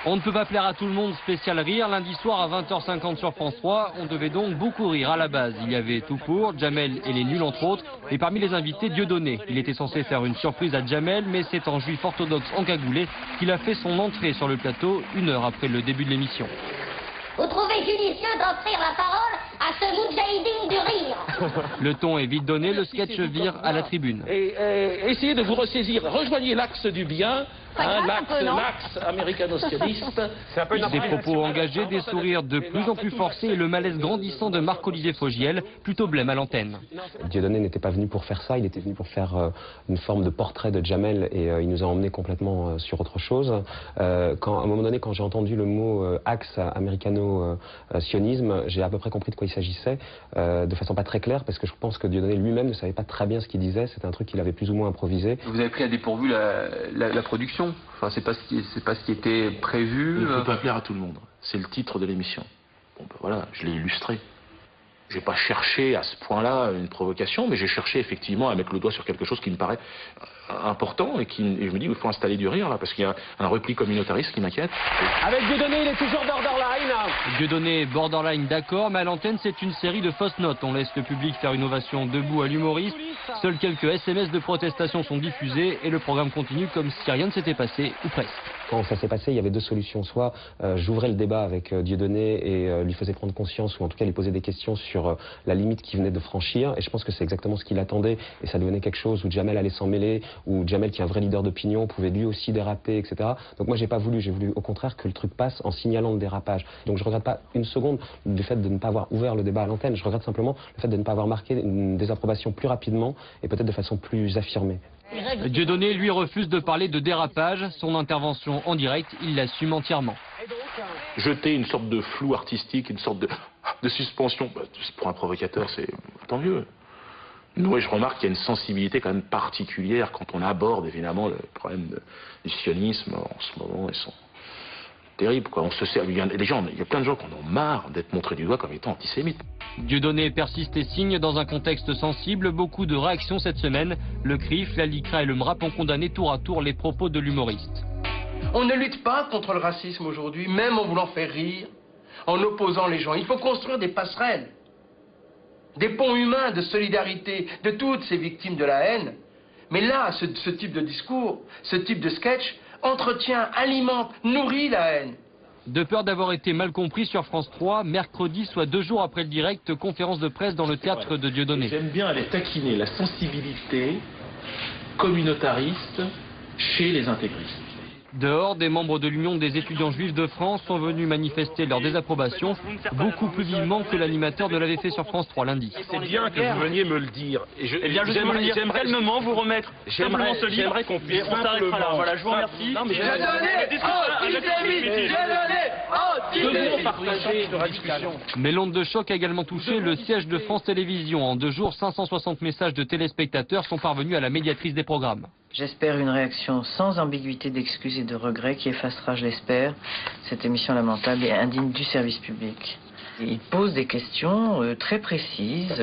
On ne peut pas plaire à tout le monde, spécial rire, lundi soir à 20h50 sur France 3. On devait donc beaucoup rire à la base. Il y avait tout pour, Jamel et les nuls entre autres. Et parmi les invités, Dieudonné. Il était censé faire une surprise à Jamel, mais c'est en juif orthodoxe encagoulé qu'il a fait son entrée sur le plateau 1 heure après le début de l'émission. Vous trouvez judicieux d'offrir la parole à ce moudjahidine du rire? Le ton est vite donné, le sketch vire à la tribune. Et essayez de vous ressaisir, rejoignez l'axe du bien, l'axe américano-sioniste. Des propos engagés, des sourires de plus en plus forcés et le malaise grandissant de Marc-Olivier Fogiel, plutôt blême à l'antenne. Dieudonné n'était pas venu pour faire ça, il était venu pour faire une forme de portrait de Jamel et il nous a emmenés complètement sur autre chose. À un moment donné, quand j'ai entendu le mot axe américano-sionisme, j'ai à peu près compris de quoi il s'agissait, de façon pas très claire, parce que je pense que Dieudonné lui-même ne savait pas très bien ce qu'il disait, c'était un truc qu'il avait plus ou moins improvisé. Vous avez pris à dépourvu la production? Enfin, c'est pas ce qui était prévu. On ne peut pas plaire à tout le monde. C'est le titre de l'émission. Bon, ben voilà, je l'ai illustré. J'ai pas cherché à ce point-là une provocation, mais j'ai cherché effectivement à mettre le doigt sur quelque chose qui me paraît important et je me dis il faut installer du rire là parce qu'il y a un repli communautariste qui m'inquiète. Avec Dieudonné, il est toujours borderline. Dieudonné borderline d'accord, mais à l'antenne c'est une série de fausses notes. On laisse le public faire une ovation debout à l'humoriste. Seuls quelques SMS de protestation sont diffusés et le programme continue comme si rien ne s'était passé, ou presque. Quand ça s'est passé, il y avait deux solutions. Soit j'ouvrais le débat avec Dieudonné et lui faisais prendre conscience, ou en tout cas lui poser des questions sur la limite qu'il venait de franchir. Et je pense que c'est exactement ce qu'il attendait. Et ça devenait quelque chose où Jamel allait s'en mêler, où Jamel, qui est un vrai leader d'opinion, pouvait lui aussi déraper, etc. Donc moi, j'ai pas voulu. J'ai voulu au contraire que le truc passe en signalant le dérapage. Donc je regrette pas une seconde du fait de ne pas avoir ouvert le débat à l'antenne. Je regrette simplement le fait de ne pas avoir marqué une désapprobation plus rapidement et peut-être de façon plus affirmée. Dieudonné, lui, refuse de parler de dérapage. Son intervention en direct, il l'assume entièrement. Jeter une sorte de flou artistique, une sorte de suspension, pour un provocateur, c'est tant mieux. Nous, je remarque qu'il y a une sensibilité quand même particulière quand on aborde évidemment le problème du sionisme en ce moment. Ils sont terribles, quoi. On se sert, il y a plein de gens qui en ont marre d'être montrés du doigt comme étant antisémites. Dieudonné persiste et signe dans un contexte sensible. Beaucoup de réactions cette semaine. Le CRIF, la LICRA et le MRAP ont condamné tour à tour les propos de l'humoriste. On ne lutte pas contre le racisme aujourd'hui, même en voulant faire rire, en opposant les gens. Il faut construire des passerelles, des ponts humains de solidarité de toutes ces victimes de la haine. Mais là, ce type de discours, ce type de sketch, entretient, alimente, nourrit la haine. De peur d'avoir été mal compris sur France 3, mercredi, soit 2 jours après le direct, conférence de presse dans le théâtre de Dieudonné. J'aime bien aller taquiner la sensibilité communautariste chez les intégristes. Dehors, des membres de l'Union des étudiants juifs de France sont venus manifester leur désapprobation, beaucoup plus vivement que l'animateur ne l'avait fait sur France 3 lundi. C'est bien que vous veniez me le dire. J'aimerais calmement vous remettre simplement ce livre qu'on puisse et on s'arrêtera là. Voilà, je vous remercie. Non, mais Mais l'onde de choc a également touché le siège de France Télévisions. En 2 jours, 560 messages de téléspectateurs sont parvenus à la médiatrice des programmes. J'espère une réaction sans ambiguïté d'excuses et de regrets qui effacera, je l'espère, cette émission lamentable et indigne du service public. Il pose des questions très précises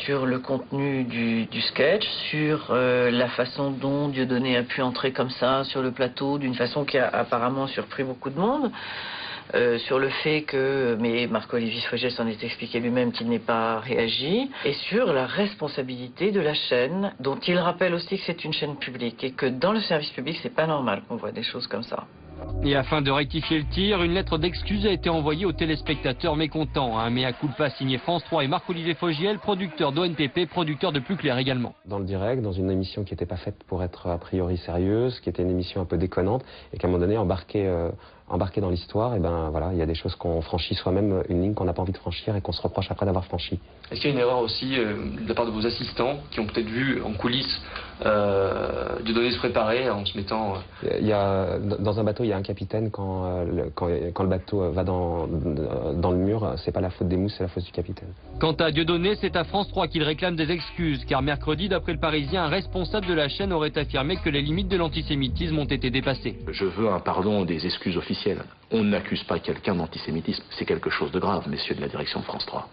sur le contenu du sketch, sur la façon dont Dieudonné a pu entrer comme ça sur le plateau, d'une façon qui a apparemment surpris beaucoup de monde. Sur le fait que, mais Marc-Olivier Fogiel s'en est expliqué lui-même qu'il n'ait pas réagi, et sur la responsabilité de la chaîne, dont il rappelle aussi que c'est une chaîne publique, et que dans le service public, c'est pas normal qu'on voit des choses comme ça. Et afin de rectifier le tir, une lettre d'excuse a été envoyée aux téléspectateurs mécontents. Un mea culpa signé France 3 et Marc-Olivier Fogiel, producteur d'ONPP, producteur de Plus Clair également. Dans le direct, dans une émission qui n'était pas faite pour être a priori sérieuse, qui était une émission un peu déconnante, et qu'à un moment donné, embarqué dans l'histoire, et ben voilà, il y a des choses qu'on franchit soi-même, une ligne qu'on n'a pas envie de franchir et qu'on se reproche après d'avoir franchi. Est-ce qu'il y a une erreur aussi de la part de vos assistants qui ont peut-être vu en coulisses Dieudonné se préparer en se mettant... Dans un bateau, il y a un capitaine. Quand le bateau va dans le mur, c'est pas la faute des mousses, c'est la faute du capitaine. Quant à Dieudonné, c'est à France 3 qu'il réclame des excuses, car mercredi, d'après le Parisien, un responsable de la chaîne aurait affirmé que les limites de l'antisémitisme ont été dépassées. Je veux un pardon, des excuses officielles. On n'accuse pas quelqu'un d'antisémitisme. C'est quelque chose de grave, messieurs de la direction de France 3.